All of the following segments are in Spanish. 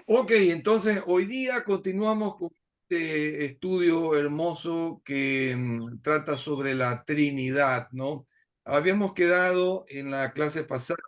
Ok, entonces hoy día continuamos con este estudio hermoso que trata sobre la Trinidad, ¿no? Habíamos quedado en la clase pasada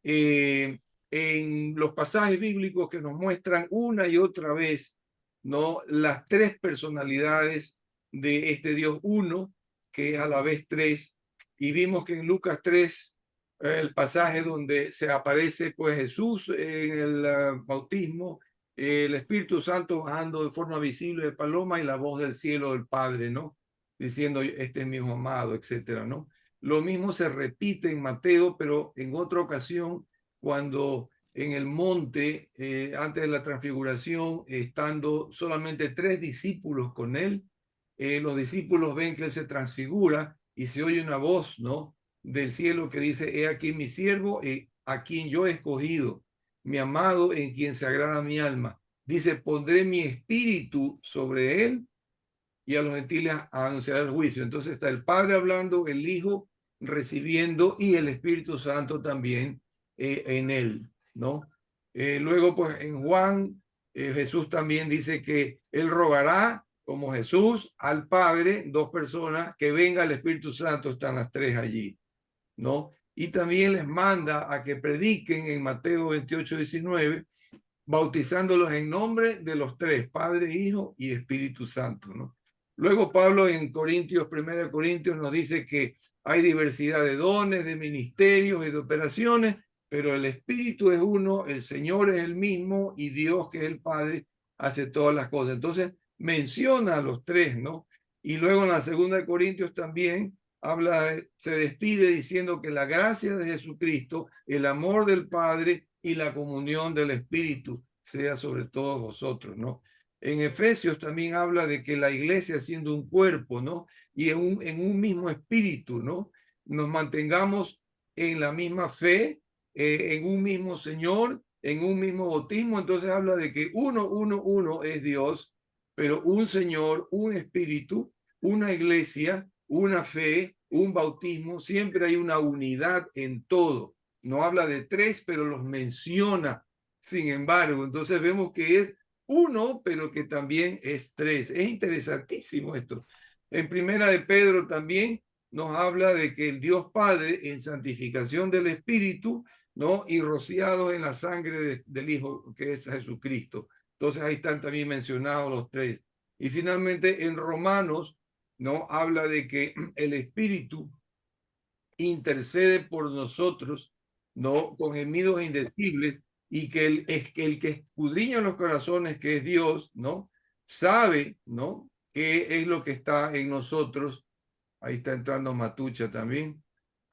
eh, en los pasajes bíblicos que nos muestran una y otra vez, ¿no? Las tres personalidades de este Dios uno, que es a la vez tres, y vimos que en Lucas 3, el pasaje donde se aparece pues Jesús en el bautismo, el Espíritu Santo bajando de forma visible de paloma y la voz del cielo del Padre, ¿no? Diciendo, este es mi hijo amado, etcétera, ¿no? Lo mismo se repite en Mateo, pero en otra ocasión, cuando en el monte, antes de la transfiguración, estando solamente 3 discípulos con él, los discípulos ven que él se transfigura y se oye una voz, ¿no? Del cielo que dice, he aquí mi siervo, a quien yo he escogido, mi amado, en quien se agrada mi alma. Dice, pondré mi espíritu sobre él y a los gentiles a anunciar el juicio. Entonces está el Padre hablando, el Hijo recibiendo y el Espíritu Santo también en él, ¿no? Luego, pues en Juan, Jesús también dice que él rogará como Jesús al Padre, dos personas, que venga el Espíritu Santo, están las tres allí, ¿no? Y también les manda a que prediquen en Mateo 28:19, bautizándolos en nombre de los tres, Padre, Hijo y Espíritu Santo, ¿no? Luego Pablo en Corintios, 1 Corintios, nos dice que hay diversidad de dones, de ministerios y de operaciones, pero el Espíritu es uno, el Señor es el mismo y Dios, que es el Padre, hace todas las cosas. Entonces menciona a los tres, ¿no? Y luego en la 2 Corintios también habla, se despide diciendo que la gracia de Jesucristo, el amor del Padre y la comunión del Espíritu sea sobre todos vosotros, ¿no? En Efesios también habla de que la iglesia siendo un cuerpo, ¿no? Y en un mismo espíritu, ¿no? Nos mantengamos en la misma fe, en un mismo Señor, en un mismo bautismo. Entonces habla de que uno es Dios, pero un Señor, un espíritu, una iglesia, una fe, un bautismo, siempre hay una unidad en todo. No habla de tres, pero los menciona, sin embargo. Entonces vemos que es uno, pero que también es tres. Es interesantísimo esto. En Primera de Pedro también nos habla de que el Dios Padre, en santificación del Espíritu, ¿no? Y rociados en la sangre del Hijo, que es Jesucristo. Entonces ahí están también mencionados los tres. Y finalmente en Romanos, ¿no? Habla de que el Espíritu intercede por nosotros, ¿no? Con gemidos indecibles, y que el que escudriña los corazones, que es Dios, ¿no? Sabe, ¿no? Qué es lo que está en nosotros. Ahí está entrando Matucha también.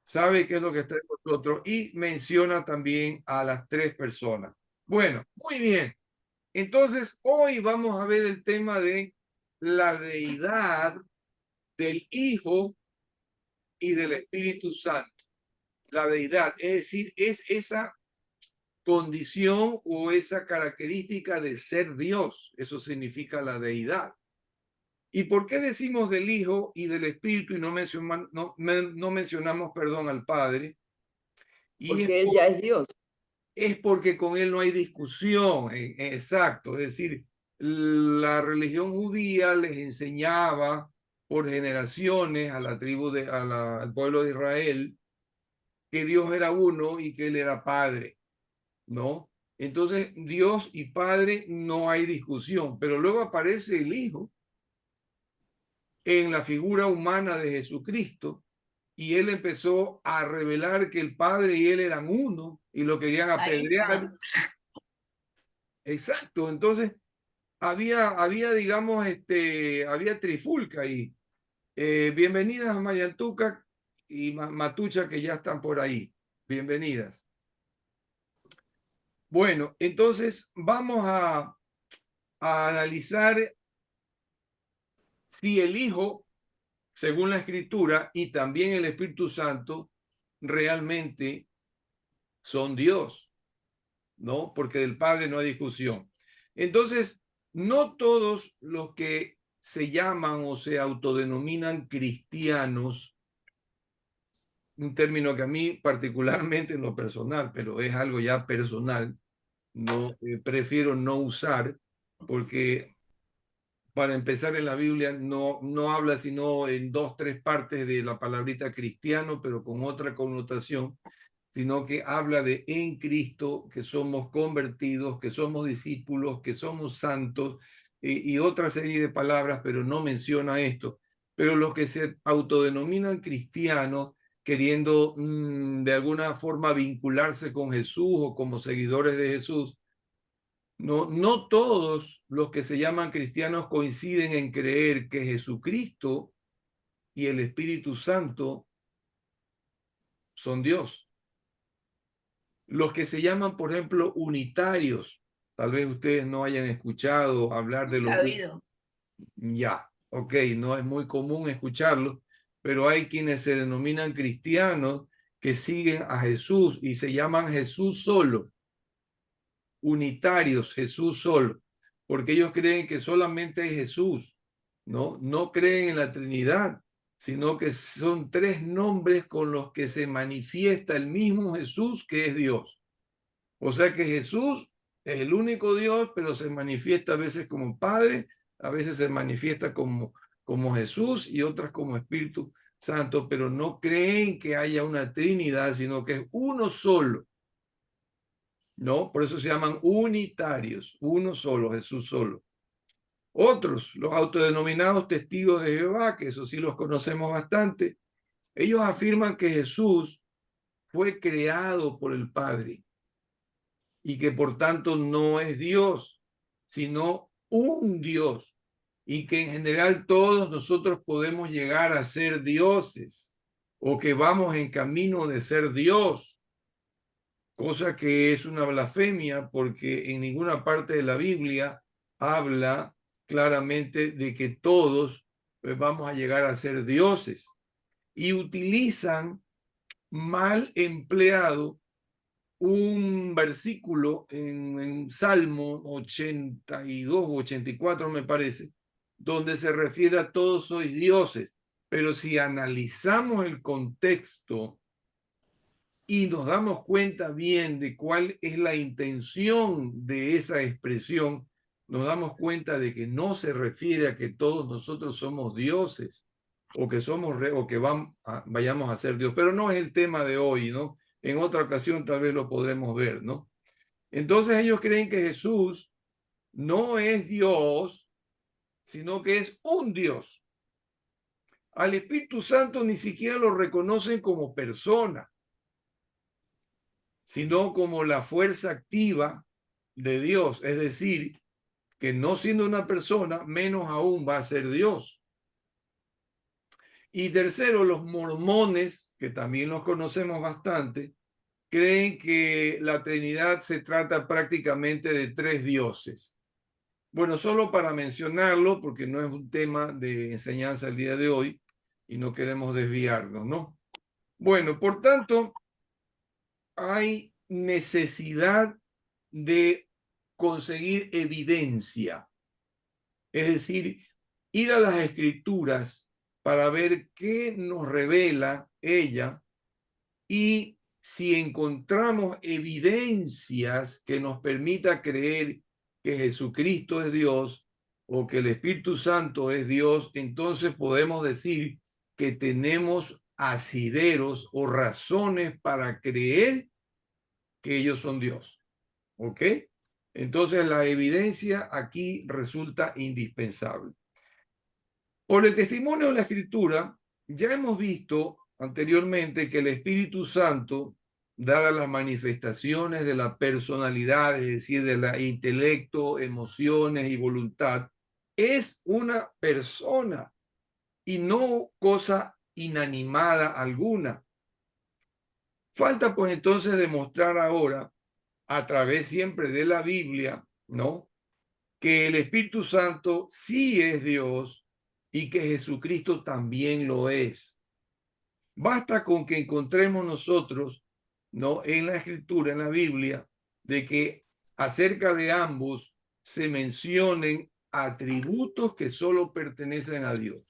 Sabe qué es lo que está en nosotros y menciona también a las tres personas. Bueno, muy bien. Entonces, hoy vamos a ver el tema de la deidad del Hijo y del Espíritu Santo. La deidad, es decir, es esa condición o esa característica de ser Dios. Eso significa la deidad. ¿Y por qué decimos del Hijo y del Espíritu y no mencionamos, perdón, al Padre? Y Porque Él ya es Dios. es porque con él no hay discusión, exacto. Es decir, la religión judía les enseñaba por generaciones a la tribu al pueblo de Israel que Dios era uno y que él era Padre, ¿no? Entonces, Dios y Padre no hay discusión, pero luego aparece el Hijo en la figura humana de Jesucristo y él empezó a revelar que el Padre y él eran uno y lo querían apedrear. Exacto, entonces había, digamos, había trifulca ahí. Bienvenidas a Mayantuca y Matucha, que ya están por ahí. Bienvenidas. Bueno, entonces vamos a analizar si el Hijo, según la Escritura, y también el Espíritu Santo, realmente son Dios, ¿no? Porque del Padre no hay discusión. Entonces, no todos los que se llaman o se autodenominan cristianos, un término que a mí particularmente en lo personal, pero es algo ya personal, no prefiero no usar, porque para empezar en la Biblia no habla sino en 2, 3 partes de la palabrita cristiano, pero con otra connotación, sino que habla de en Cristo, que somos convertidos, que somos discípulos, que somos santos, y otra serie de palabras, pero no menciona esto. Pero los que se autodenominan cristianos, queriendo de alguna forma vincularse con Jesús o como seguidores de Jesús, no todos los que se llaman cristianos coinciden en creer que Jesucristo y el Espíritu Santo son Dios. Los que se llaman, por ejemplo, unitarios, tal vez ustedes no hayan escuchado hablar de Nunca los... ha habido. Ya, ok, no es muy común escucharlo, pero hay quienes se denominan cristianos que siguen a Jesús y se llaman Jesús solo, unitarios, Jesús solo, porque ellos creen que solamente hay Jesús, ¿no? No creen en la Trinidad, sino que son 3 nombres con los que se manifiesta el mismo Jesús que es Dios. O sea que Jesús es el único Dios, pero se manifiesta a veces como Padre, a veces se manifiesta como Jesús y otras como Espíritu Santo, pero no creen que haya una Trinidad, sino que es uno solo, ¿no? Por eso se llaman unitarios, uno solo, Jesús solo. Otros, los autodenominados testigos de Jehová, que eso sí los conocemos bastante, ellos afirman que Jesús fue creado por el Padre y que por tanto no es Dios, sino un Dios, y que en general todos nosotros podemos llegar a ser dioses o que vamos en camino de ser Dios, cosa que es una blasfemia porque en ninguna parte de la Biblia habla claramente de que todos vamos a llegar a ser dioses, y utilizan mal empleado un versículo en Salmo 82 o 84, me parece, donde se refiere a todos sois dioses. Pero si analizamos el contexto y nos damos cuenta bien de cuál es la intención de esa expresión, nos damos cuenta de que no se refiere a que todos nosotros somos dioses o que somos o que vayamos a ser Dios, pero no es el tema de hoy, ¿no? En otra ocasión tal vez lo podremos ver, ¿no? Entonces ellos creen que Jesús no es Dios, sino que es un Dios. Al Espíritu Santo ni siquiera lo reconocen como persona, sino como la fuerza activa de Dios. Es decir, que no siendo una persona, menos aún va a ser Dios. Y tercero, los mormones, que también los conocemos bastante, creen que la Trinidad se trata prácticamente de 3 dioses. Bueno, solo para mencionarlo, porque no es un tema de enseñanza el día de hoy y no queremos desviarnos, ¿no? Bueno, por tanto, hay necesidad de conseguir evidencia, es decir, ir a las escrituras para ver qué nos revela ella, y si encontramos evidencias que nos permita creer que Jesucristo es Dios o que el Espíritu Santo es Dios, entonces podemos decir que tenemos asideros o razones para creer que ellos son Dios. ¿Ok? Entonces la evidencia aquí resulta indispensable. Por el testimonio de la Escritura, ya hemos visto anteriormente que el Espíritu Santo, dadas las manifestaciones de la personalidad, es decir, de la intelecto, emociones y voluntad, es una persona y no cosa inanimada alguna. Falta pues entonces demostrar ahora, a través siempre de la Biblia, ¿no?, que el Espíritu Santo sí es Dios y que Jesucristo también lo es. Basta con que encontremos nosotros, ¿no?, en la Escritura, en la Biblia, de que acerca de ambos se mencionen atributos que solo pertenecen a Dios.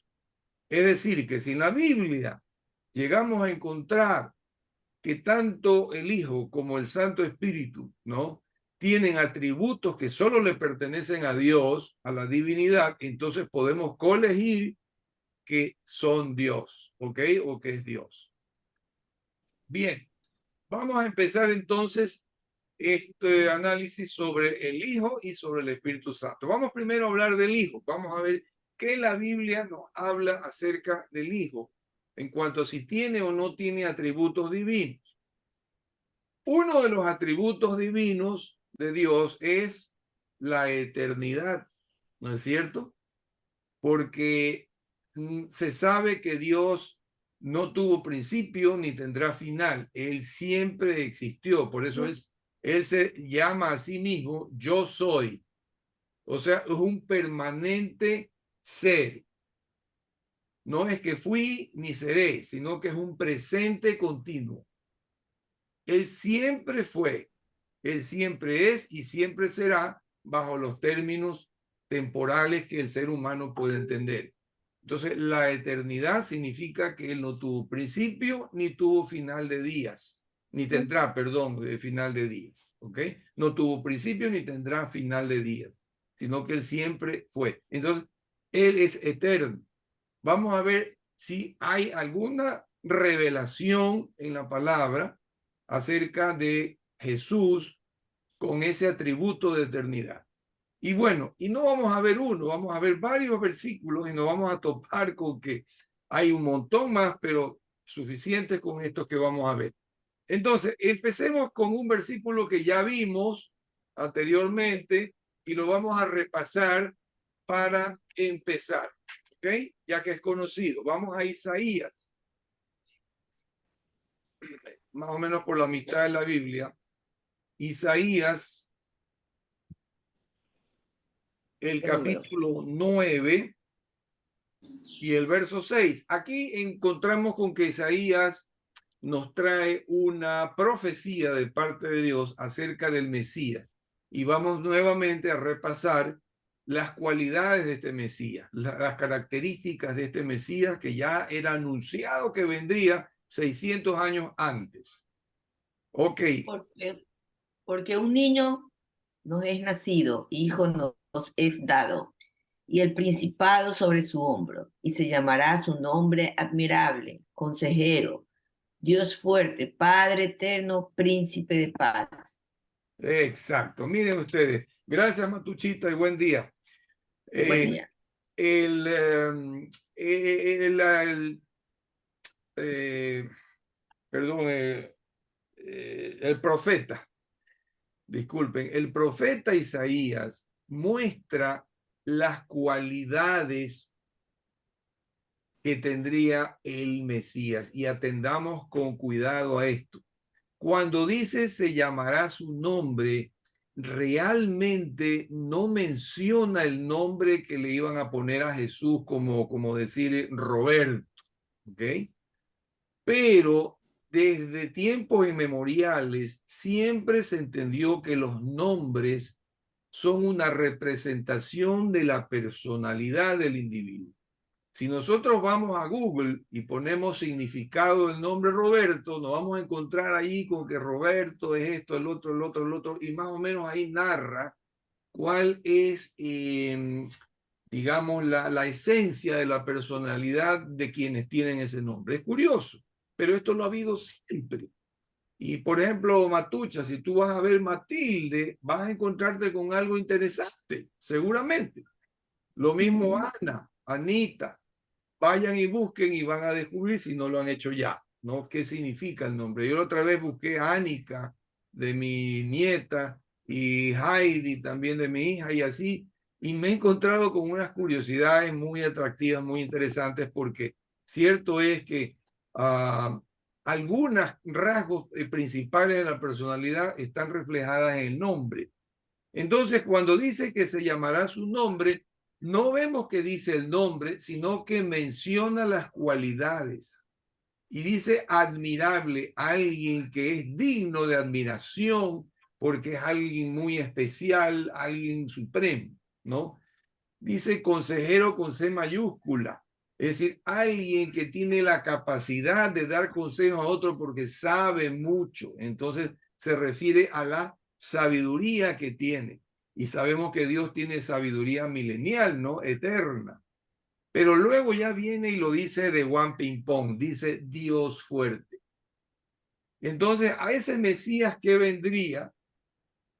Es decir, que si en la Biblia llegamos a encontrar que tanto el Hijo como el Santo Espíritu, ¿no?, tienen atributos que solo le pertenecen a Dios, a la divinidad, entonces podemos colegir que son Dios, ¿ok? O que es Dios. Bien, vamos a empezar entonces este análisis sobre el Hijo y sobre el Espíritu Santo. Vamos primero a hablar del Hijo. Vamos a ver qué la Biblia nos habla acerca del Hijo en cuanto a si tiene o no tiene atributos divinos. Uno de los atributos divinos de Dios es la eternidad, ¿no es cierto? Porque se sabe que Dios no tuvo principio ni tendrá final. Él siempre existió. Por eso él se llama a sí mismo yo soy. O sea, es un permanente ser. No es que fui ni seré, sino que es un presente continuo. Él siempre fue, él siempre es y siempre será bajo los términos temporales que el ser humano puede entender. Entonces, la eternidad significa que él no tuvo principio ni tuvo final de días, ni tendrá, perdón, de final de días, ¿ok? No tuvo principio ni tendrá final de días, sino que él siempre fue. Entonces, él es eterno. Vamos a ver si hay alguna revelación en la palabra acerca de Jesús con ese atributo de eternidad. Y bueno, y no vamos a ver uno, vamos a ver varios versículos y nos vamos a topar con que hay un montón más, pero suficientes con estos que vamos a ver. Entonces, empecemos con un versículo que ya vimos anteriormente y lo vamos a repasar para empezar, ¿ok? Ya que es conocido. Vamos a Isaías, más o menos por la mitad de la Biblia. Isaías, el capítulo 9 y el verso 6. Aquí encontramos con que Isaías nos trae una profecía de parte de Dios acerca del Mesías. Y vamos nuevamente a repasar las cualidades de este Mesías, las características de este Mesías que ya era anunciado que vendría 600 años antes. Ok. Porque un niño nos es nacido, hijo nos es dado, y el principado sobre su hombro, y se llamará su nombre admirable, consejero, Dios fuerte, Padre eterno, príncipe de paz. Exacto. Miren ustedes. Gracias, Matuchita, y buen día. Buen día. Perdón, el profeta, disculpen, el profeta Isaías muestra las cualidades que tendría el Mesías y atendamos con cuidado a esto. Cuando dice se llamará su nombre, realmente no menciona el nombre que le iban a poner a Jesús como decir Roberto, ¿ok? Pero desde tiempos inmemoriales siempre se entendió que los nombres son una representación de la personalidad del individuo. Si nosotros vamos a Google y ponemos significado del nombre Roberto, nos vamos a encontrar ahí con que Roberto es esto, el otro, el otro, el otro, y más o menos ahí narra cuál es, digamos, la esencia de la personalidad de quienes tienen ese nombre. Es curioso, pero esto lo ha habido siempre. Y por ejemplo, Matucha, si tú vas a ver Matilde, vas a encontrarte con algo interesante, seguramente. Lo mismo Ana, Anita. Vayan y busquen y van a descubrir si no lo han hecho ya, ¿no? ¿Qué significa el nombre? Yo otra vez busqué Anika de mi nieta y Heidi también de mi hija y así, y me he encontrado con unas curiosidades muy atractivas, muy interesantes, porque cierto es que algunos rasgos principales de la personalidad están reflejadas en el nombre. Entonces, cuando dice que se llamará su nombre, no vemos que dice el nombre, sino que menciona las cualidades. Y dice admirable, alguien que es digno de admiración, porque es alguien muy especial, alguien supremo, ¿no? Dice consejero con C mayúscula, es decir, alguien que tiene la capacidad de dar consejo a otro porque sabe mucho. Entonces se refiere a la sabiduría que tiene. Y sabemos que Dios tiene sabiduría milenial, ¿no? Eterna. Pero luego ya viene y lo dice de Juan Ping Pong, dice Dios fuerte. Entonces, a ese Mesías que vendría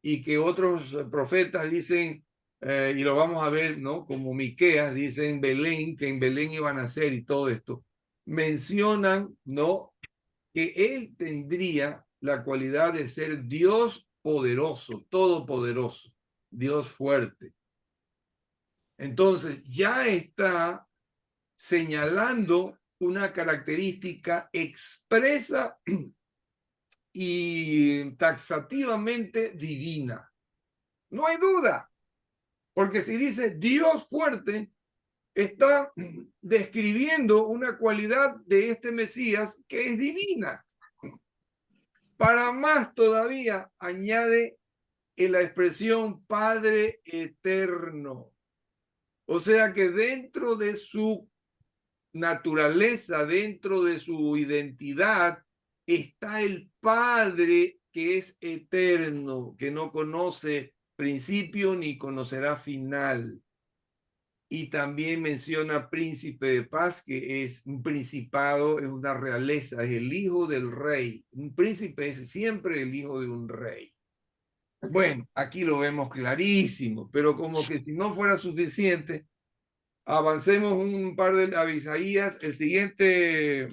y que otros profetas dicen, y lo vamos a ver, ¿no? Como Miqueas, dicen Belén, que en Belén iban a nacer y todo esto, mencionan, ¿no? Que él tendría la cualidad de ser Dios poderoso, todopoderoso, Dios fuerte. Entonces, ya está señalando una característica expresa y taxativamente divina. No hay duda, porque si dice Dios fuerte, está describiendo una cualidad de este Mesías que es divina. Para más todavía, añade en la expresión Padre eterno. O sea que dentro de su naturaleza, dentro de su identidad, está el Padre que es eterno, que no conoce principio ni conocerá final. Y también menciona príncipe de paz, que es un principado, es una realeza, es el hijo del rey. Un príncipe es siempre el hijo de un rey. Bueno, aquí lo vemos clarísimo, pero como que si no fuera suficiente, avancemos un par de Isaías. El siguiente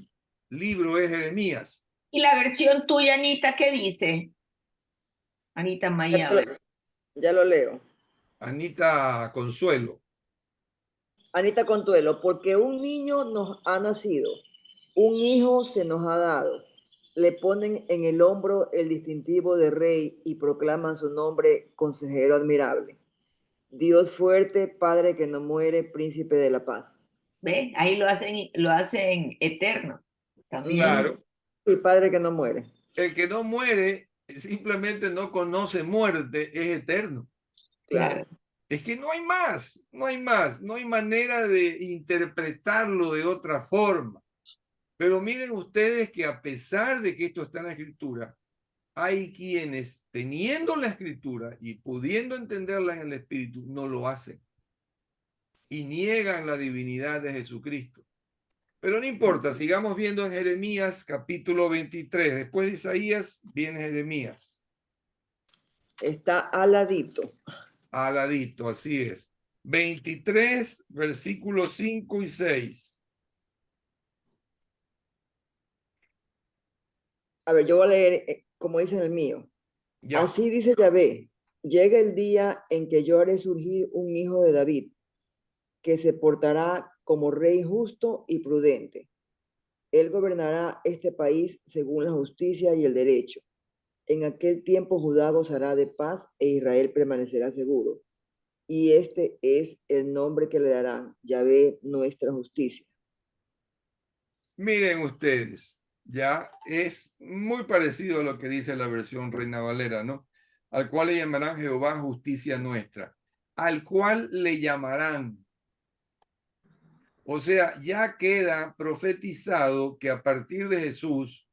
libro es Jeremías. ¿Y la versión tuya, Anita, qué dice? Anita Mayaba. Ya lo leo. Anita Consuelo. Anita Contuelo, porque un niño nos ha nacido, un hijo se nos ha dado. Le ponen en el hombro el distintivo de rey y proclaman su nombre consejero admirable. Dios fuerte, Padre que no muere, príncipe de la paz. ¿Ve? Ahí lo hacen eterno también. Claro. Y Padre que no muere. El que no muere simplemente no conoce muerte, es eterno. Claro. Es que no hay más, no hay más, no hay manera de interpretarlo de otra forma. Pero miren ustedes que a pesar de que esto está en la escritura, hay quienes teniendo la escritura y pudiendo entenderla en el espíritu, no lo hacen y niegan la divinidad de Jesucristo. Pero no importa, sigamos viendo en Jeremías capítulo 23. Después de Isaías viene Jeremías. Está aladito. Aladito, así es. 23, versículos 5 y 6. A ver, yo voy a leer como dice en el mío. Ya. Así dice Yahvé, llega el día en que yo haré surgir un hijo de David, que se portará como rey justo y prudente. Él gobernará este país según la justicia y el derecho. En aquel tiempo Judá gozará de paz e Israel permanecerá seguro. Y este es el nombre que le darán, Yahvé nuestra justicia. Miren ustedes, ya es muy parecido a lo que dice la versión Reina Valera, ¿no? Al cual le llamarán Jehová justicia nuestra. Al cual le llamarán. O sea, ya queda profetizado que a partir de Jesús,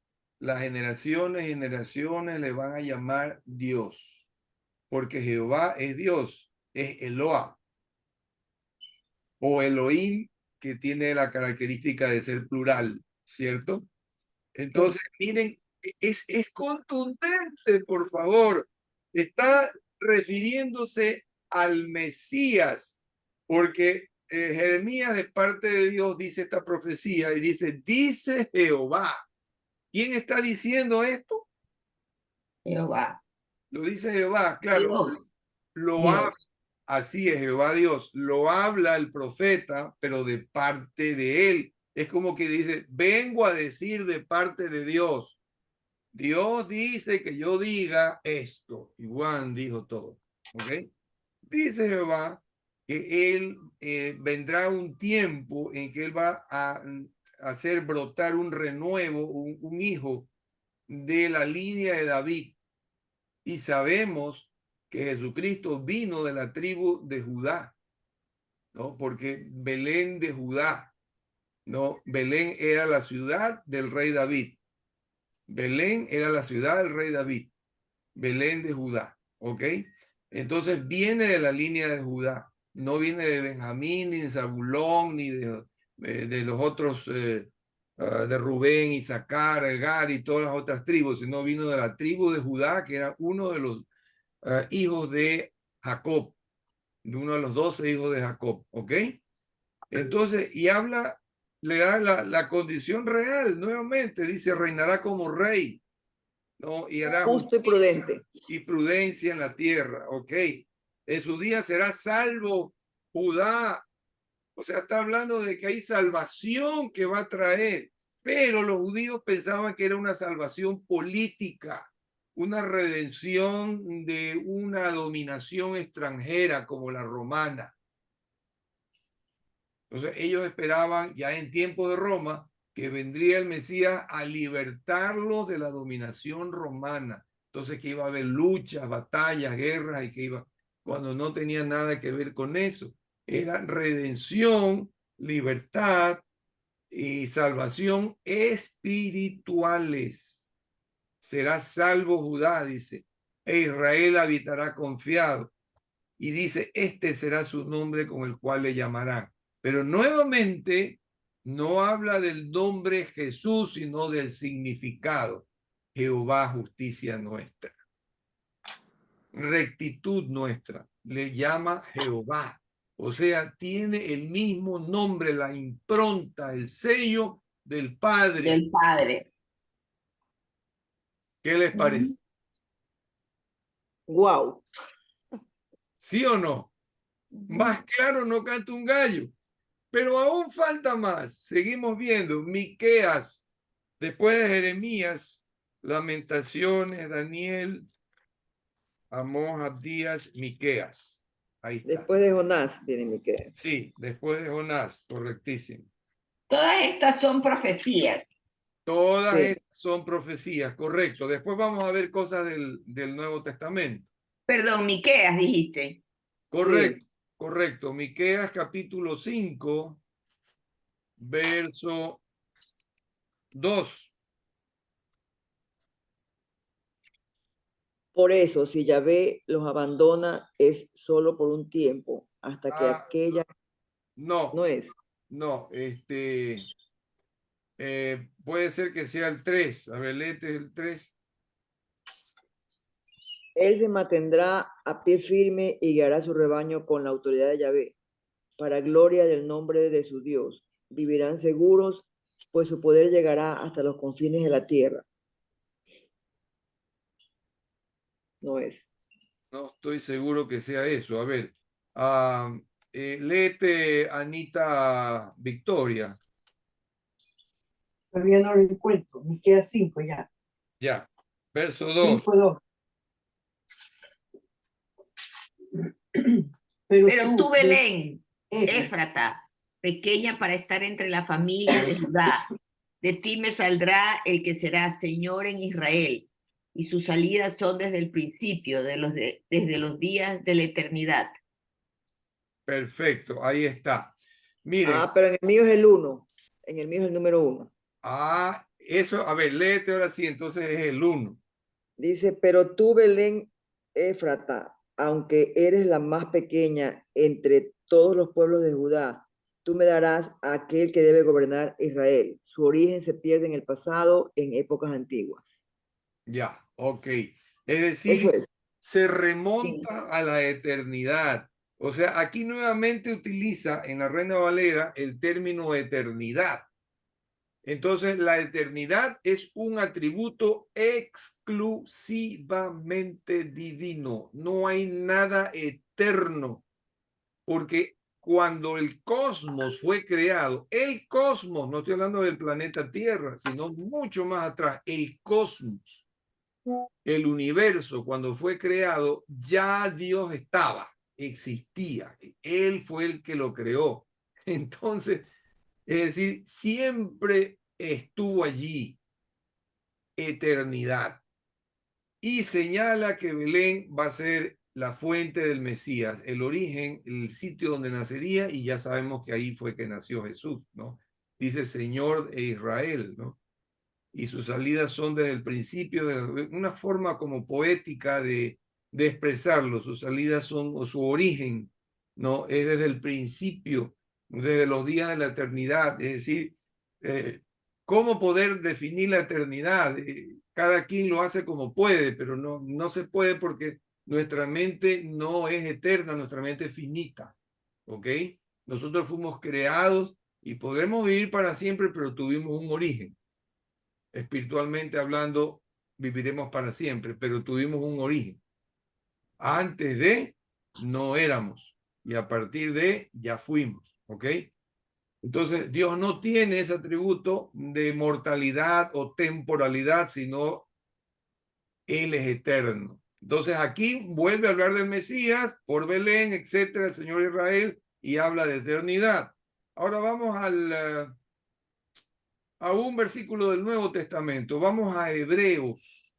las generaciones le van a llamar Dios. Porque Jehová es Dios, es Eloah o Elohim, que tiene la característica de ser plural, ¿cierto? Entonces, miren, es contundente, por favor. Está refiriéndose al Mesías, porque Jeremías de parte de Dios dice esta profecía y dice Jehová. ¿Quién está diciendo esto? Jehová. Lo dice Jehová, claro. Dios. Lo habla, así es Jehová Dios, lo habla el profeta, pero de parte de él. Es como que dice, vengo a decir de parte de Dios. Dios dice que yo diga esto. Y Juan dijo todo. ¿Ok? Dice Jehová que él vendrá un tiempo en que él va a hacer brotar un renuevo, un hijo de la línea de David. Y sabemos que Jesucristo vino de la tribu de Judá, ¿no? Porque Belén de Judá, ¿no? Belén era la ciudad del rey David. Belén era la ciudad del rey David. Belén de Judá. ¿ok? Entonces viene de la línea de Judá, no viene de Benjamín, ni de Zabulón, ni de los otros, de Rubén, Isaacar, Gad y todas las otras tribus, sino vino de la tribu de Judá, que era uno de los hijos de Jacob, de uno de los 12 hijos de Jacob, ¿ok? Entonces, y habla, le da la condición real, nuevamente, dice, reinará como rey, ¿no? Y hará Justo y prudente. y prudencia en la tierra, ¿ok? En su día será salvo Judá, o sea, está hablando de que hay salvación que va a traer, pero los judíos pensaban que era una salvación política, una redención de una dominación extranjera como la romana. Entonces ellos esperaban ya en tiempos de Roma que vendría el Mesías a libertarlos de la dominación romana. Entonces que iba a haber luchas, batallas, guerras y que iba, cuando no tenía nada que ver con eso. Era redención, libertad y salvación espirituales. Será salvo Judá, dice, e Israel habitará confiado. Y dice, este será su nombre con el cual le llamarán. Pero nuevamente no habla del nombre Jesús, sino del significado. Jehová, justicia nuestra. Rectitud nuestra. Le llama Jehová. O sea, tiene el mismo nombre, la impronta, el sello del Padre. Del Padre. ¿Qué les parece? Wow. ¿Sí o no? Más claro no canta un gallo. Pero aún falta más. Seguimos viendo Miqueas, después de Jeremías, Lamentaciones, Daniel, Amós, Abdías, Miqueas. Ahí está. Después de Jonás viene Miqueas. Sí, después de Jonás, correctísimo. Todas estas son profecías. Todas Sí. estas son profecías, correcto. Después vamos a ver cosas del Nuevo Testamento. Perdón, Miqueas dijiste. Correcto, correcto. Miqueas capítulo 5, verso 2. Por eso, si Yahvé los abandona, es solo por un tiempo, hasta que aquella No, no es. no, puede ser que sea el 3. A ver, léete el 3. Él se mantendrá a pie firme y guiará su rebaño con la autoridad de Yahvé, para gloria del nombre de su Dios. Vivirán seguros, pues su poder llegará hasta los confines de la tierra. No es. No estoy seguro que sea eso. A ver, léete Anita Victoria. Todavía no lo encuentro, me queda 5 ya. Ya, verso 2. 5:2. Pero tú, Belén, Eso. Éfrata, pequeña para estar entre la familia de Judá, de ti me saldrá el que será Señor en Israel, y sus salidas son desde el principio, desde los días de la eternidad. Perfecto, ahí está. Miren, Pero en el mío es el 1. En el mío es el número 1. eso, a ver, léete ahora sí, entonces es el 1. Dice, pero tú, Belén Éfrata, aunque eres la más pequeña entre todos los pueblos de Judá, tú me darás a aquel que debe gobernar Israel. Su origen se pierde en el pasado, en épocas antiguas. Ya, ok. Es decir, Eso es. se remonta a la eternidad. O sea, aquí nuevamente utiliza en la Reina Valera el término eternidad. Entonces, la eternidad es un atributo exclusivamente divino. No hay nada eterno, porque cuando el cosmos fue creado, el cosmos, no estoy hablando del planeta Tierra, sino mucho más atrás, el cosmos, el universo, cuando fue creado, ya Dios estaba, existía. Él fue el que lo creó. Entonces, es decir, siempre estuvo allí, eternidad. Y señala que Belén va a ser la fuente del Mesías, el origen, el sitio donde nacería, y ya sabemos que ahí fue que nació Jesús, ¿no? Dice Señor de Israel, ¿no? Y sus salidas son desde el principio, de una forma como poética de de expresarlo. Sus salidas son, o su origen, ¿no? Es desde el principio, desde los días de la eternidad. Es decir, ¿cómo poder definir la eternidad? Cada quien lo hace como puede, pero no se puede porque nuestra mente no es eterna, nuestra mente es finita, ¿ok? Nosotros fuimos creados y podemos vivir para siempre, pero tuvimos un origen. Espiritualmente hablando, viviremos para siempre, pero tuvimos un origen. Antes de, no éramos. Y a partir de, ya fuimos. ¿Ok? Entonces, Dios no tiene ese atributo de mortalidad o temporalidad, sino Él es eterno. Entonces, aquí vuelve a hablar del Mesías, por Belén, etcétera, el Señor Israel, y habla de eternidad. Ahora vamos a un versículo del Nuevo Testamento. Vamos a Hebreos,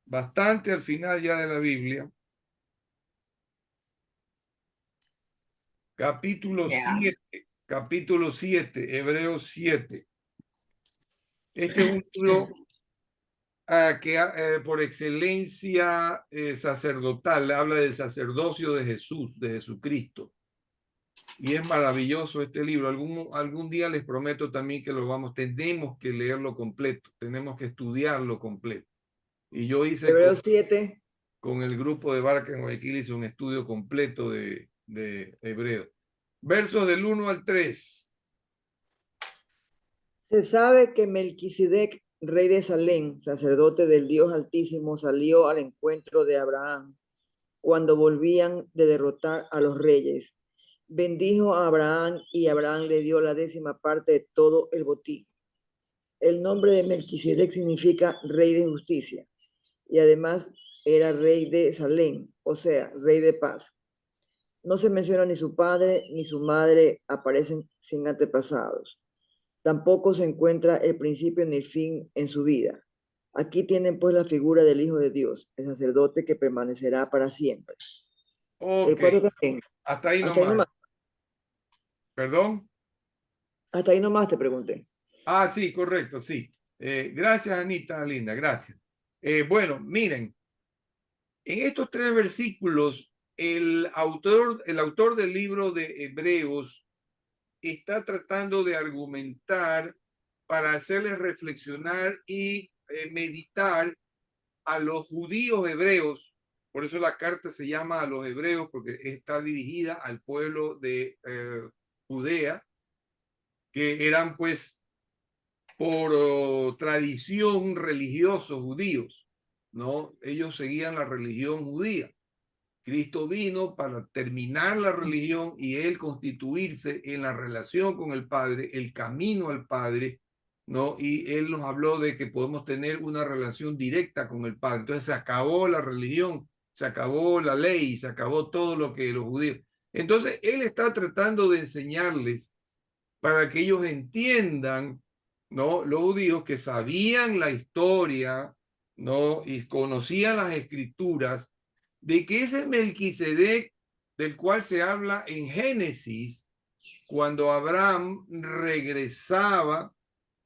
bastante al final ya de la Biblia. Capítulo Ya. 7, Hebreos 7. Este es un libro que por excelencia sacerdotal, habla del sacerdocio de Jesús, de Jesucristo. Y es maravilloso este libro. Algún día les prometo también que tenemos que leerlo completo, tenemos que estudiarlo completo. Y yo hice Hebreos 7. con el grupo de Barca en Guayaquil, hice un estudio completo de Hebreo. Versos del 1 al 3. Se sabe que Melquisedec, rey de Salem, sacerdote del Dios Altísimo, salió al encuentro de Abraham cuando volvían de derrotar a los reyes. Bendijo a Abraham y Abraham le dio la 10ª parte de todo el botín. El nombre de Melquisedec significa rey de justicia y además era rey de Salem, o sea, rey de paz. No se menciona ni su padre ni su madre, aparecen sin antepasados. Tampoco se encuentra el principio ni el fin en su vida. Aquí tienen pues la figura del Hijo de Dios, el sacerdote que permanecerá para siempre. El Ok, 4 también. hasta ahí Hasta ahí nomás. nomás. ¿Perdón? Hasta ahí nomás te pregunté. Ah, sí, correcto, sí. Gracias, Anita, linda, gracias. Bueno, miren, en estos 3 versículos, el autor del libro de Hebreos está tratando de argumentar para hacerles reflexionar y meditar a los judíos hebreos. Por eso la carta se llama a los hebreos, porque está dirigida al pueblo de Judea, que eran pues por tradición religiosos judíos, ¿no? Ellos seguían la religión judía. Cristo vino para terminar la religión y él constituirse en la relación con el Padre, el camino al Padre, ¿no? Y él nos habló de que podemos tener una relación directa con el Padre. Entonces se acabó la religión, se acabó la ley, se acabó todo lo que los judíos. Entonces él está tratando de enseñarles para que ellos entiendan, ¿no? Los judíos que sabían la historia, ¿no? Y conocían las escrituras, de que ese Melquisedec del cual se habla en Génesis, cuando Abraham regresaba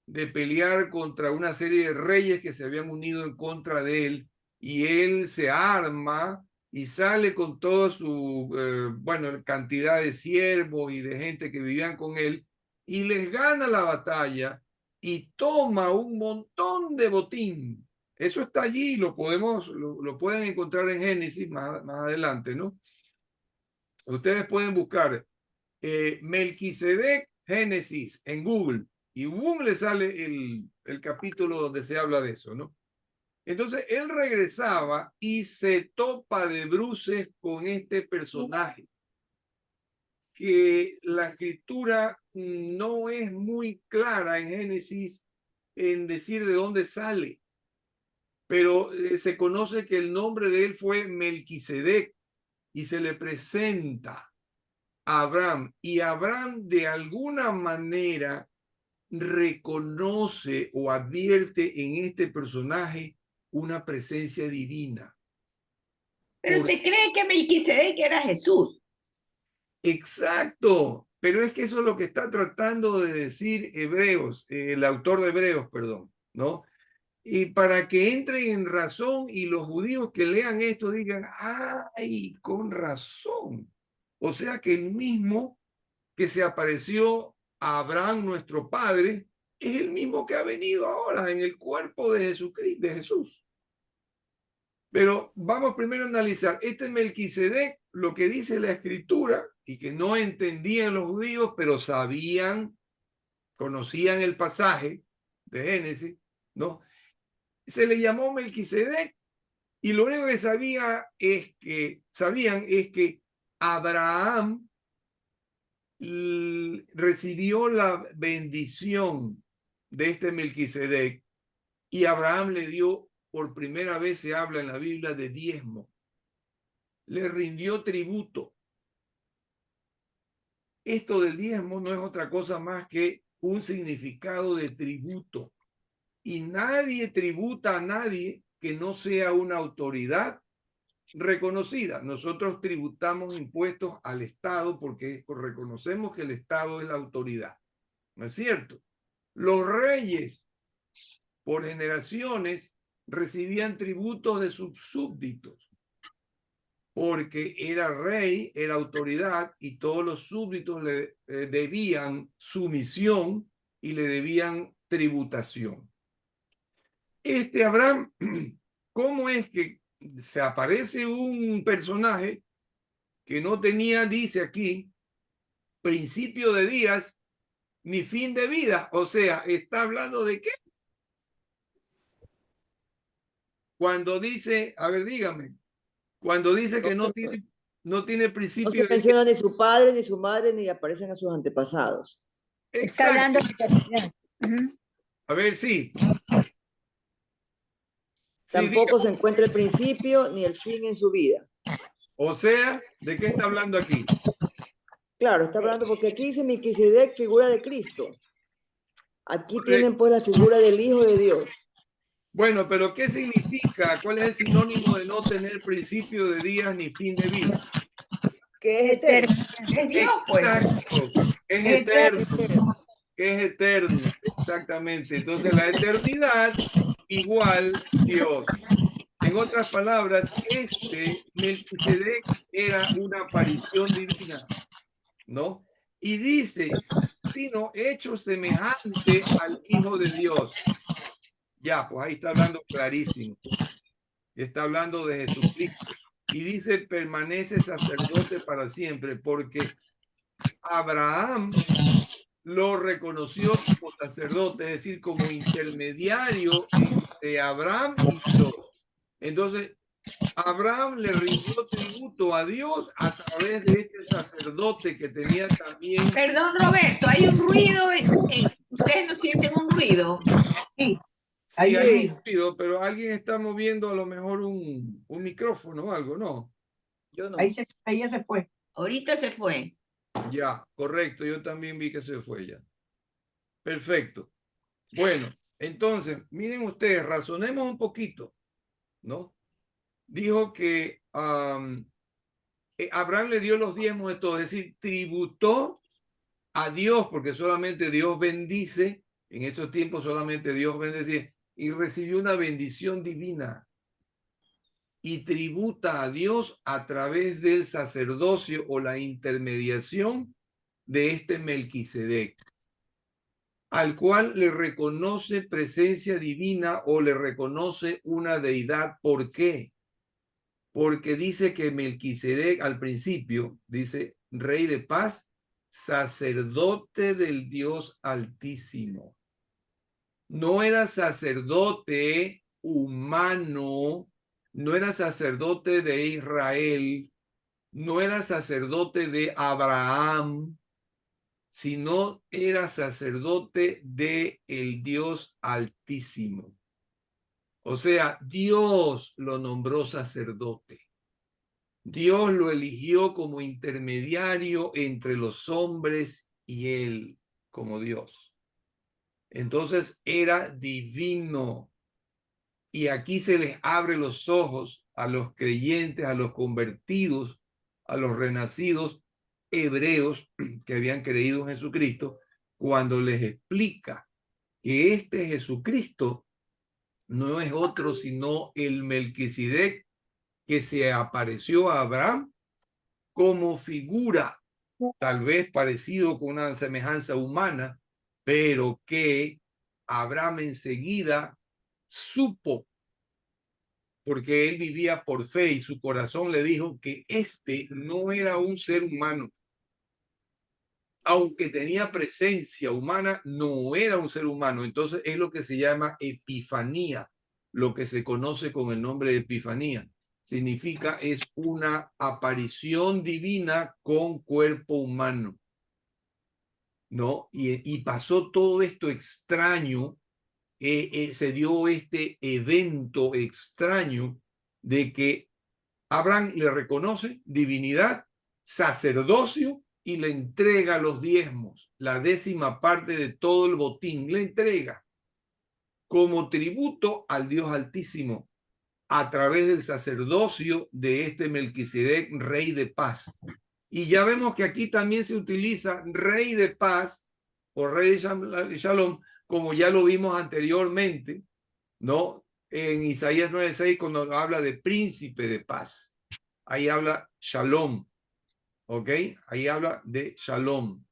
de pelear contra una serie de reyes que se habían unido en contra de él, y él se arma y sale con toda su, bueno, cantidad de siervos y de gente que vivían con él, y les gana la batalla y toma un montón de botín. Eso está allí, lo pueden encontrar en Génesis más adelante, ¿no? Ustedes pueden buscar Melquisedec Génesis en Google y boom le sale el capítulo donde se habla de eso, ¿no? Entonces él regresaba y se topa de bruces con este personaje que la escritura no es muy clara en Génesis en decir de dónde sale, pero se conoce que el nombre de él fue Melquisedec y se le presenta a Abraham, y Abraham de alguna manera reconoce o advierte en este personaje una presencia divina. Pero se cree que Melquisedec era Jesús. Exacto, pero es que eso es lo que está tratando de decir Hebreos, el autor de Hebreos, perdón, ¿no? Y para que entren en razón y los judíos que lean esto digan, ay, con razón. O sea que el mismo que se apareció a Abraham, nuestro padre, es el mismo que ha venido ahora en el cuerpo de Jesucristo, de Jesús. Pero vamos primero a analizar este Melquisedec, lo que dice la escritura y que no entendían los judíos, pero sabían, conocían el pasaje de Génesis, ¿no? Se le llamó Melquisedec y lo único que sabían es que Abraham recibió la bendición de este Melquisedec y Abraham le dio, por primera vez se habla en la Biblia de diezmo, le rindió tributo. Esto del diezmo no es otra cosa más que un significado de tributo y nadie tributa a nadie que no sea una autoridad reconocida. Nosotros tributamos impuestos al Estado porque reconocemos que el Estado es la autoridad. ¿No es cierto? Los reyes, por generaciones, recibían tributos de sus súbditos porque era rey, era autoridad y todos los súbditos le debían sumisión y le debían tributación. Este Abraham, ¿cómo es que se aparece un personaje que no tenía, dice aquí, principio de días ni fin de vida? O sea, ¿está hablando de qué? Cuando dice, a ver, dígame, cuando dice que no tiene No principio se de vida. menciona ni su padre, ni su madre, ni aparecen a sus antepasados. Está hablando Exacto. de... Ujú. A ver, sí. Sí, Tampoco dígame. se encuentra el principio ni el fin en su vida. O sea, ¿de qué está hablando aquí? Claro, está hablando porque aquí dice Melquisedec, figura de Cristo. Aquí Correcto. tienen pues la figura del Hijo de Dios. Bueno, pero ¿qué significa? ¿Cuál es el sinónimo de no tener principio de días ni fin de vida? Que es eterno. Es Dios, pues. Exacto. Es Es eterno. Eterno. Es eterno. Exactamente. Entonces la eternidad igual Dios. En otras palabras, Melquisedec era una aparición divina, ¿no? Y dice, sino hecho semejante al Hijo de Dios. Ya, pues ahí está hablando clarísimo. Está hablando de Jesucristo. Y dice, permanece sacerdote para siempre, porque Abraham lo reconoció como sacerdote, es decir, como intermediario entre Abraham y Dios. Entonces, Abraham le rindió tributo a Dios a través de este sacerdote que tenía también. Perdón, Roberto, hay un ruido. ¿Ustedes no sienten un ruido? Sí, Sí, ahí hay sí. ruido, pero alguien está moviendo a lo mejor un micrófono o algo, ¿no? Yo no. Ahí ya se fue. Ahorita se fue. Ya, correcto, yo también vi que se fue ya. Perfecto. Bueno, entonces, miren ustedes, razonemos un poquito, ¿no? Dijo que Abraham le dio los diezmos de todo, es decir, tributó a Dios, porque solamente Dios bendice, en esos tiempos solamente Dios bendecía, y recibió una bendición divina y tributa a Dios a través del sacerdocio o la intermediación de este Melquisedec, al cual le reconoce presencia divina o le reconoce una deidad. ¿Por qué? Porque dice que Melquisedec al principio dice rey de paz, sacerdote del Dios Altísimo. No era sacerdote humano, no era sacerdote de Israel, no era sacerdote de Abraham, sino era sacerdote de el Dios Altísimo. O sea, Dios lo nombró sacerdote. Dios lo eligió como intermediario entre los hombres y él como Dios. Entonces era divino. Y aquí se les abre los ojos a los creyentes, a los convertidos, a los renacidos hebreos que habían creído en Jesucristo, cuando les explica que este Jesucristo no es otro sino el Melquisedec que se apareció a Abraham como figura, tal vez parecido con una semejanza humana, pero que Abraham enseguida supo, porque él vivía por fe y su corazón le dijo que este no era un ser humano. Aunque tenía presencia humana, no era un ser humano. Entonces es lo que se llama epifanía, lo que se conoce con el nombre de epifanía. Significa es una aparición divina con cuerpo humano, ¿no? Y pasó todo esto extraño, se dio este evento extraño de que Abraham le reconoce divinidad, sacerdocio y le entrega los diezmos, la 10ª parte de todo el botín, le entrega como tributo al Dios Altísimo a través del sacerdocio de este Melquisedec, rey de paz. Y ya vemos que aquí también se utiliza rey de paz o rey de Shalom, como ya lo vimos anteriormente, ¿no? En Isaías 9:6, cuando habla de príncipe de paz. Ahí habla Shalom, ¿ok? Ahí habla de Shalom.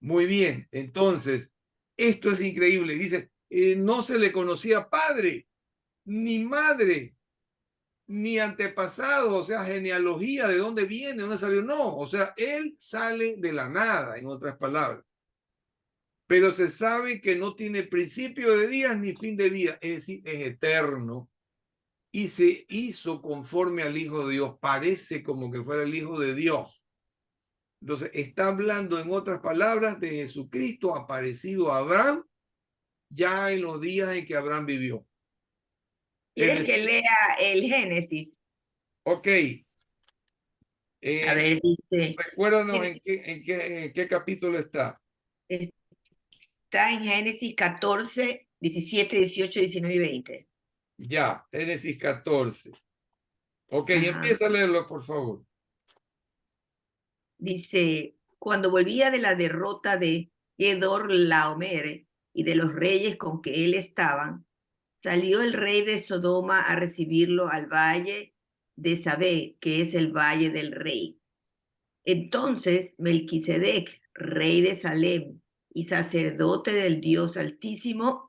Muy bien, entonces, esto es increíble. Dice, no se le conocía padre, ni madre, ni antepasado, o sea, genealogía, de dónde viene, dónde salió. No, o sea, él sale de la nada, en otras palabras. Pero se sabe que no tiene principio de días ni fin de vida, es decir, es eterno. Y se hizo conforme al Hijo de Dios, parece como que fuera el Hijo de Dios. Entonces, está hablando en otras palabras de Jesucristo aparecido a Abraham ya en los días en que Abraham vivió. ¿Quieres que lea el Génesis? Ok. A ver, dice. Recuérdanos en qué capítulo está. Está en Génesis 14, 17, 18, 19 y 20. Ya, Génesis 14. Ok, Ajá. empieza a leerlo, por favor. Dice, cuando volvía de la derrota de Kedorlaomer y de los reyes con que él estaban, salió el rey de Sodoma a recibirlo al valle de Sabé, que es el valle del rey. Entonces Melquisedec, rey de Salem y sacerdote del Dios Altísimo,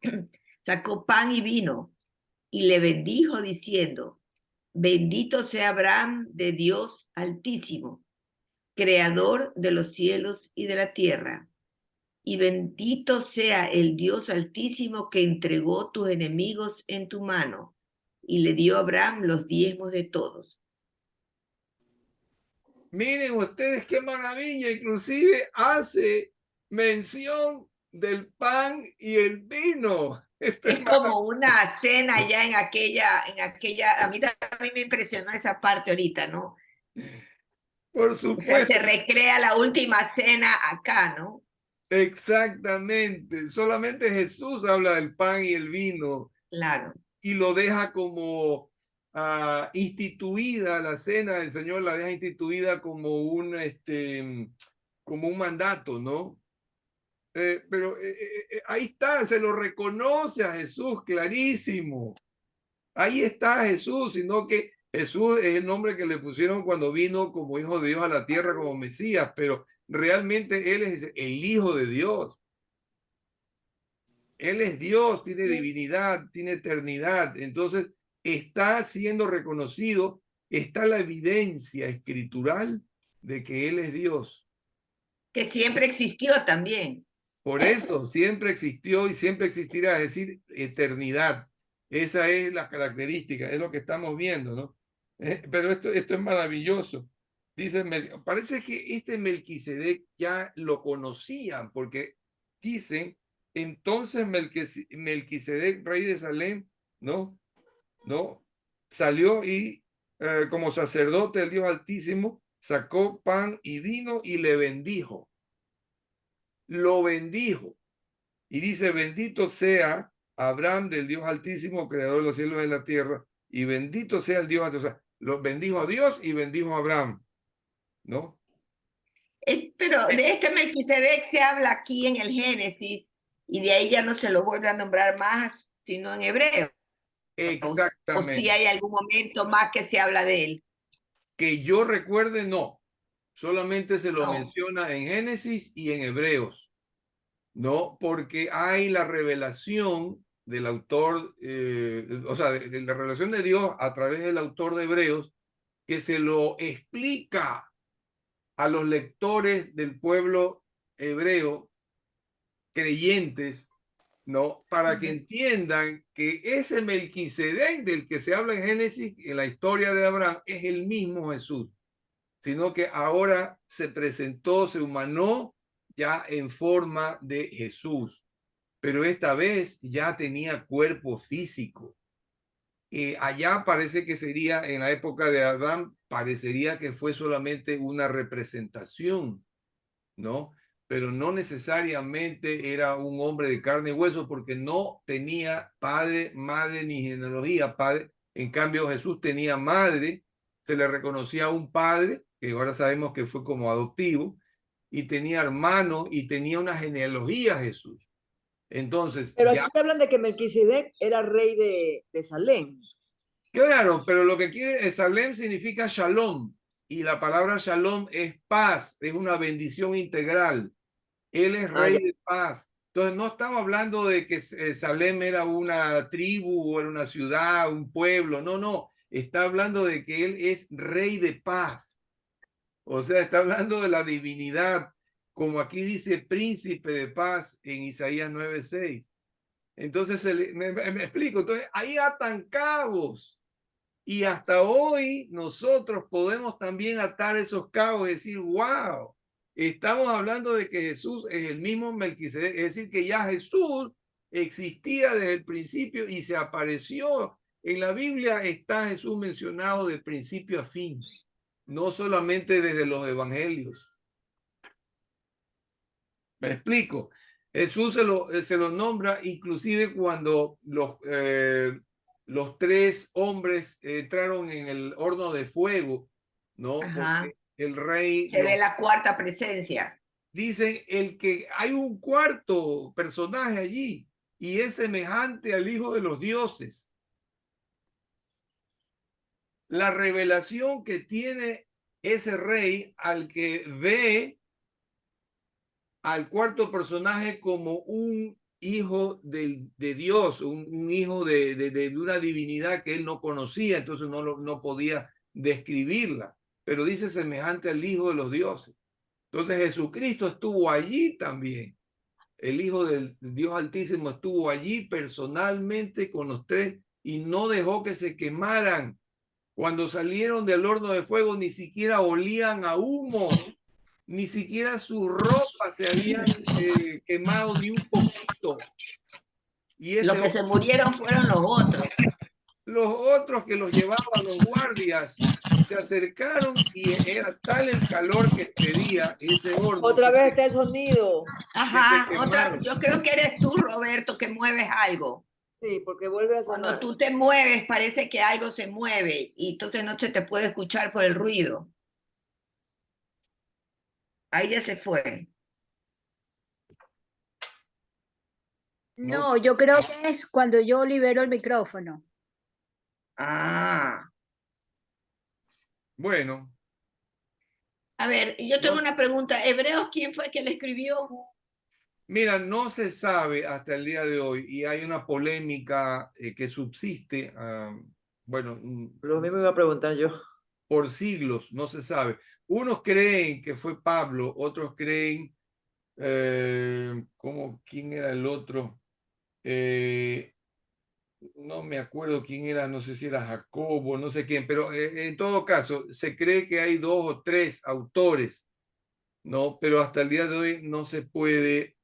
sacó pan y vino y le bendijo diciendo, bendito sea Abraham de Dios Altísimo, creador de los cielos y de la tierra, y bendito sea el Dios Altísimo que entregó tus enemigos en tu mano, y le dio a Abraham los diezmos de todos. Miren ustedes qué maravilla, inclusive hace mención del pan y el vino. Esto Es como una cena ya en aquella, a mí también me impresionó esa parte ahorita, ¿no? Por O sea, supuesto. se recrea la última cena acá, ¿no? Exactamente. Solamente Jesús habla del pan y el vino. Claro. Y lo deja como instituida la cena del Señor, la deja instituida como como un mandato, ¿no? Pero ahí está, se lo reconoce a Jesús clarísimo. Ahí está Jesús, sino que Jesús es el nombre que le pusieron cuando vino como hijo de Dios a la tierra, como Mesías, pero realmente Él es el Hijo de Dios. Él es Dios, tiene divinidad, tiene eternidad. Entonces, está siendo reconocido, está la evidencia escritural de que Él es Dios. Que siempre existió también. Por eso siempre existió y siempre existirá, es decir, eternidad. Esa es la característica, es lo que estamos viendo, ¿no? Pero esto es maravilloso. Dice, parece que este Melquisedec ya lo conocían, porque dicen, entonces Melquisedec, rey de Salem, ¿no? Salió y como sacerdote del Dios Altísimo, sacó pan y vino y le bendijo. Lo bendijo. Y dice, bendito sea Abraham del Dios Altísimo, creador de los cielos y de la tierra, y bendito sea el Dios, o sea, lo bendijo a Dios y bendijo a Abraham, ¿no? Pero de este Melquisedec se habla aquí en el Génesis, y de ahí ya no se lo vuelve a nombrar más, sino en hebreo. O si hay algún momento más que se habla de él. Que yo recuerde, no. Solamente se lo No. menciona en Génesis y en Hebreos, ¿no? Porque hay la revelación del autor, o sea, de la revelación de Dios a través del autor de Hebreos, que se lo explica a los lectores del pueblo hebreo, creyentes, ¿no? Para que entiendan que ese Melquisedec del que se habla en Génesis, en la historia de Abraham, es el mismo Jesús, sino que ahora se presentó, se humanó ya en forma de Jesús, pero esta vez ya tenía cuerpo físico. Allá parece que sería, en la época de Adán, parecería que fue solamente una representación, ¿no? Pero no necesariamente era un hombre de carne y hueso porque no tenía padre, madre ni genealogía. Padre, en cambio Jesús tenía madre, se le reconocía un padre, que ahora sabemos que fue como adoptivo, y tenía hermanos y tenía una genealogía Jesús. Entonces, Pero ya, aquí hablan de que Melquisedec era rey de Salem. claro, pero lo que quiere Salem significa shalom, y la palabra shalom es paz, es una bendición integral. Él es rey de paz. Entonces no estamos hablando de que Salem era una tribu o era una ciudad, un pueblo. No, no. Está hablando de que él es rey de paz. O sea, está hablando de la divinidad, como aquí dice príncipe de paz en Isaías 9:6. Entonces, me explico. Entonces, ahí atan cabos. Y hasta hoy nosotros podemos también atar esos cabos y decir, wow, estamos hablando de que Jesús es el mismo Melquisedec, es decir, que ya Jesús existía desde el principio y se apareció. En la Biblia está Jesús mencionado de principio a fin, no solamente desde los evangelios. ¿Me explico? Jesús se lo nombra inclusive cuando los tres hombres entraron en el horno de fuego, ¿no? Ajá. Porque el rey Se ve la cuarta presencia. dicen el que hay un cuarto personaje allí y es semejante al Hijo de los Dioses. La revelación que tiene ese rey al que ve al cuarto personaje como un hijo de Dios, un hijo de una divinidad que él no conocía, entonces no podía describirla, pero dice semejante al Hijo de los dioses. Entonces Jesucristo estuvo allí también. El Hijo del Dios Altísimo estuvo allí personalmente con los tres y no dejó que se quemaran. Cuando salieron del horno de fuego ni siquiera olían a humo, ni siquiera su ropa se habían quemado ni un poquito. Y los que se murieron fueron los otros. Los otros que los llevaban los guardias se acercaron y era tal el calor que pedía ese horno. Otra vez está el sonido. Ajá, otra. Yo creo que eres tú, Roberto, que mueves algo. Sí, porque vuelve a sonar. Cuando tú te mueves parece que algo se mueve y entonces no se te puede escuchar por el ruido. Ahí ya se fue. No, yo creo que es cuando yo libero el micrófono. Ah. Bueno. A ver, yo tengo una pregunta. ¿Hebreos quién fue que le escribió? Mira, no se sabe hasta el día de hoy y hay una polémica que subsiste, bueno. Lo mismo iba a preguntar yo. Por siglos, no se sabe. Unos creen que fue Pablo, otros creen, ¿quién era el otro? No me acuerdo quién era, no sé si era Jacobo, no sé quién, pero en todo caso, se cree que hay 2 o 3 autores, ¿no? Pero hasta el día de hoy no se puede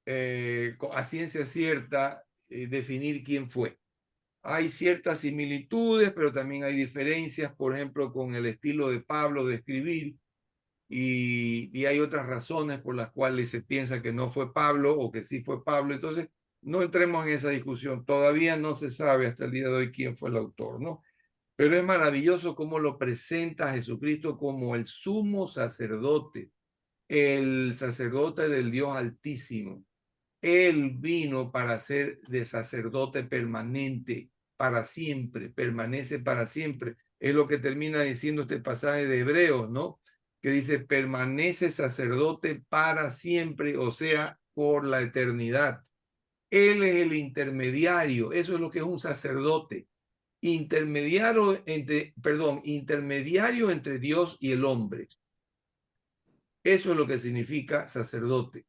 a ciencia cierta definir quién fue. Hay ciertas similitudes, pero también hay diferencias, por ejemplo, con el estilo de Pablo de escribir, y hay otras razones por las cuales se piensa que no fue Pablo o que sí fue Pablo. Entonces, no entremos en esa discusión. Todavía no se sabe hasta el día de hoy quién fue el autor, ¿no? Pero es maravilloso cómo lo presenta Jesucristo como el sumo sacerdote, el sacerdote del Dios Altísimo. Él vino para ser de sacerdote permanente. para siempre, permanece para siempre. Es lo que termina diciendo este pasaje de Hebreos, ¿no? Que dice, permanece sacerdote para siempre, o sea, por la eternidad. Él es el intermediario, eso es lo que es un sacerdote. Intermediario entre Dios y el hombre. Eso es lo que significa sacerdote.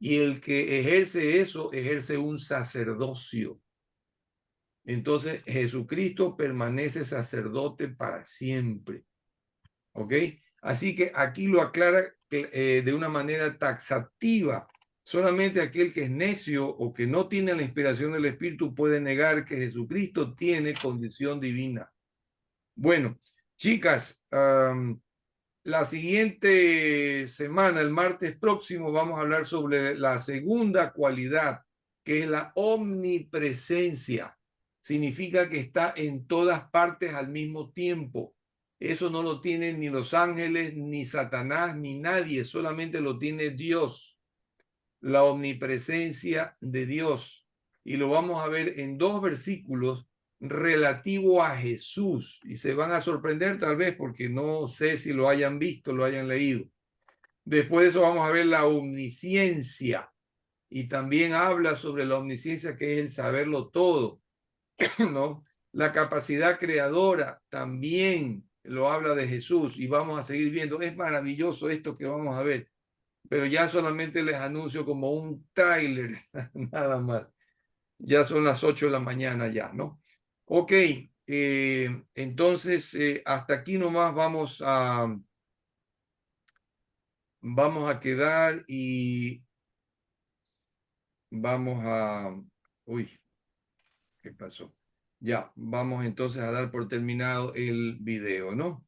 Y el que ejerce eso, ejerce un sacerdocio. Entonces, Jesucristo permanece sacerdote para siempre. ¿Ok? Así que aquí lo aclara de una manera taxativa. Solamente aquel que es necio o que no tiene la inspiración del Espíritu puede negar que Jesucristo tiene condición divina. Bueno, chicas, la siguiente semana, el martes próximo, vamos a hablar sobre la segunda cualidad, que es la omnipresencia. Significa que está en todas partes al mismo tiempo. Eso no lo tienen ni los ángeles, ni Satanás, ni nadie, solamente lo tiene Dios. La omnipresencia de Dios. Y lo vamos a ver en 2 versículos relativo a Jesús. Y se van a sorprender tal vez porque no sé si lo hayan visto, lo hayan leído. Después de eso vamos a ver la omnisciencia. Y también habla sobre la omnisciencia, que es el saberlo todo, ¿no? La capacidad creadora también lo habla de Jesús y vamos a seguir viendo. Es maravilloso esto que vamos a ver, pero ya solamente les anuncio como un tráiler, nada más. Ya son las 8 de la mañana ya, ¿no? Ok, entonces hasta aquí nomás vamos a quedar y vamos a... Uy, ¿qué pasó? Ya, vamos entonces a dar por terminado el video, ¿no?